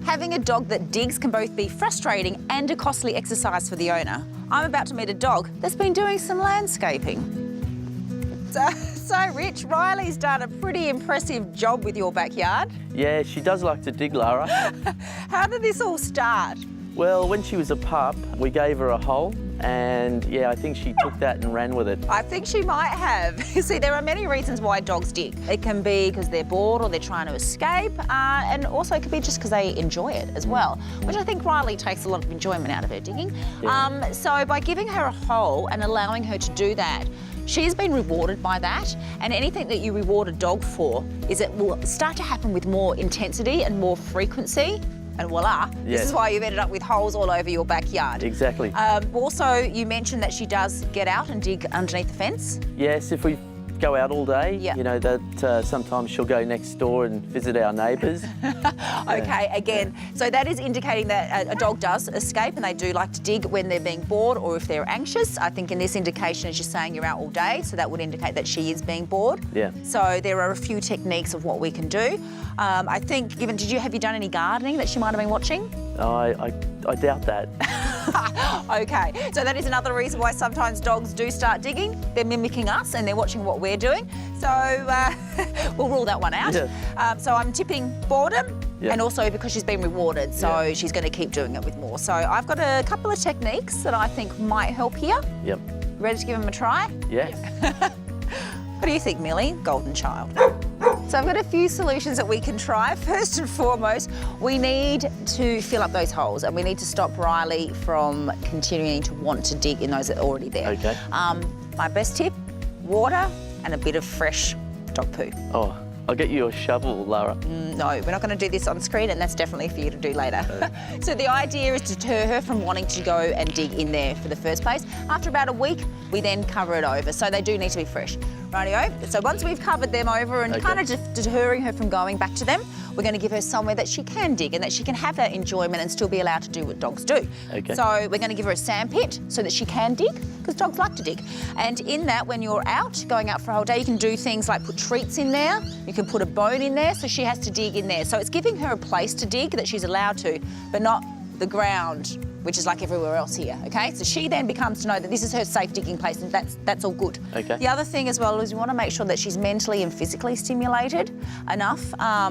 Having a dog that digs can both be frustrating and a costly exercise for the owner. I'm about to meet a dog that's been doing some landscaping. So Rich, Riley's done a pretty impressive job with your backyard. Yeah, she does like to dig, Lara. How did this all start? Well, when she was a pup, we gave her a hole, and yeah, I think she took that and ran with it. I think she might have. You see, there are many reasons why dogs dig. It can be because they're bored or they're trying to escape, and also it could be just because they enjoy it as well, which I think Riley takes a lot of enjoyment out of her digging. Yeah. So by giving her a hole and allowing her to do that, she's been rewarded by that, and anything that you reward a dog for is it will start to happen with more intensity and more frequency. And voila, Yes. This is why you've ended up with holes all over your backyard. Exactly. Also, you mentioned that she does get out and dig underneath the fence. Yes, if we go out all day, Yeah. you know, that sometimes she'll go next door and visit our neighbours. Okay, again, so that is indicating that a dog does escape and they do like to dig when they're being bored or if they're anxious. I think in this indication, as you're saying, you're out all day, so that would indicate that she is being bored. Yeah. So there are a few techniques of what we can do. I think, have you done any gardening that she might have been watching? I doubt that. Okay, so that is another reason why sometimes dogs do start digging. They're mimicking us and they're watching what we're doing. So we'll rule that one out. Yeah. So I'm tipping boredom. Yeah. And also because she's been rewarded, so she's going to keep doing it with more. So I've got a couple of techniques that I think might help here. Yep. Ready to give them a try? Yeah. What do you think, Millie? Golden child. So I've got a few solutions that we can try. First and foremost, we need to fill up those holes and we need to stop Riley from continuing to want to dig in those that are already there. Okay. My best tip, water and a bit of fresh dog poo. Oh, I'll get you a shovel, Lara. No, we're not going to do this on screen, and that's definitely for you to do later. So the idea is to deter her from wanting to go and dig in there for the first place. After about a week, we then cover it over, so they do need to be fresh. Rightio? So once we've covered them over and kind of deterring her from going back to them, we're going to give her somewhere that she can dig and that she can have that enjoyment and still be allowed to do what dogs do. Okay. So we're going to give her a sand pit so that she can dig, because dogs like to dig. And in that, when you're out, going out for a whole day, you can do things like put treats in there, you can put a bone in there, so she has to dig in there. So it's giving her a place to dig that she's allowed to, but not the ground, which is like everywhere else here, okay? So she then becomes to know that this is her safe digging place, and that's all good. Okay. The other thing as well is we want to make sure that she's mentally and physically stimulated enough.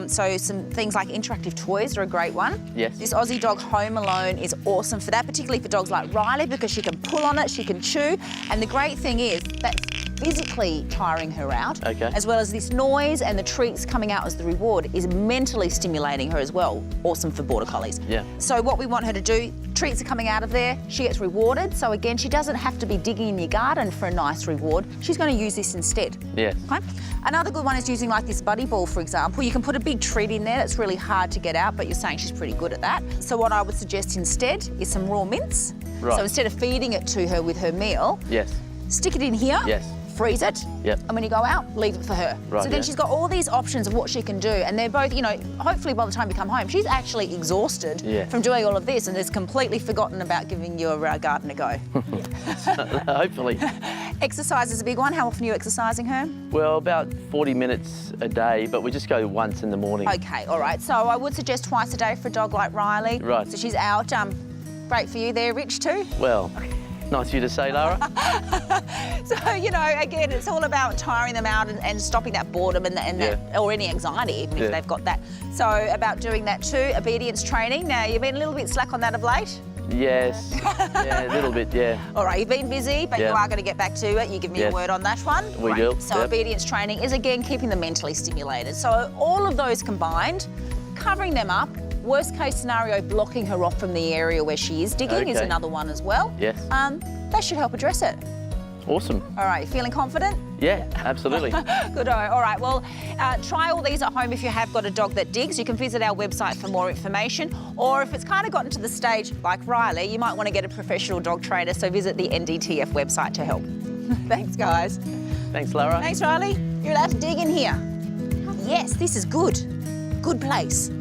So some things like interactive toys are a great one. Yes. This Aussie dog Home Alone is awesome for that, particularly for dogs like Riley, because she can pull on it, she can chew, and the great thing is that's physically tiring her out, Okay. as well as this noise and the treats coming out as the reward is mentally stimulating her as well. Awesome for Border Collies. Yeah. So what we want her to do, treats are coming out of there, she gets rewarded. So again, she doesn't have to be digging in your garden for a nice reward. She's going to use this instead. Yes. Okay. Another good one is using like this buddy ball, for example. You can put a big treat in there that's really hard to get out, but you're saying she's pretty good at that. So what I would suggest instead is some raw mince. Right. So instead of feeding it to her with her meal, Yes. stick it in here. Yes. Freeze it, Yep. and when you go out, leave it for her. Right, so then yeah. she's got all these options of what she can do, and they're both, you know, hopefully by the time you come home, she's actually exhausted from doing all of this and has completely forgotten about giving your garden a go. Hopefully. Exercise is a big one. How often are you exercising her? Well, about 40 minutes a day, but we just go once in the morning. Okay, all right. So I would suggest twice a day for a dog like Riley. Right. So she's out. Great for you there, Rich, too. Well, nice of you to say, Lara. So, you know, again, it's all about tiring them out and stopping that boredom and that, or any anxiety, even if they've got that. So about doing that too, obedience training. Now, you've been a little bit slack on that of late. Yes. Yeah, a little bit, yeah. All right, you've been busy, but you are going to get back to it. You give me a word on that one. We do. So obedience training is, again, keeping them mentally stimulated. So all of those combined, covering them up, worst case scenario, blocking her off from the area where she is digging is another one as well. Yes. That should help address it. Awesome. All right, you feeling confident? Yeah, absolutely. Good. All right, well, try all these at home if you have got a dog that digs. You can visit our website for more information, or if it's kind of gotten to the stage like Riley, you might want to get a professional dog trainer, so visit the NDTF website to help. Thanks, guys. Thanks, Lara. Thanks, Riley. You're allowed to dig in here. Yes, this is good. Good place.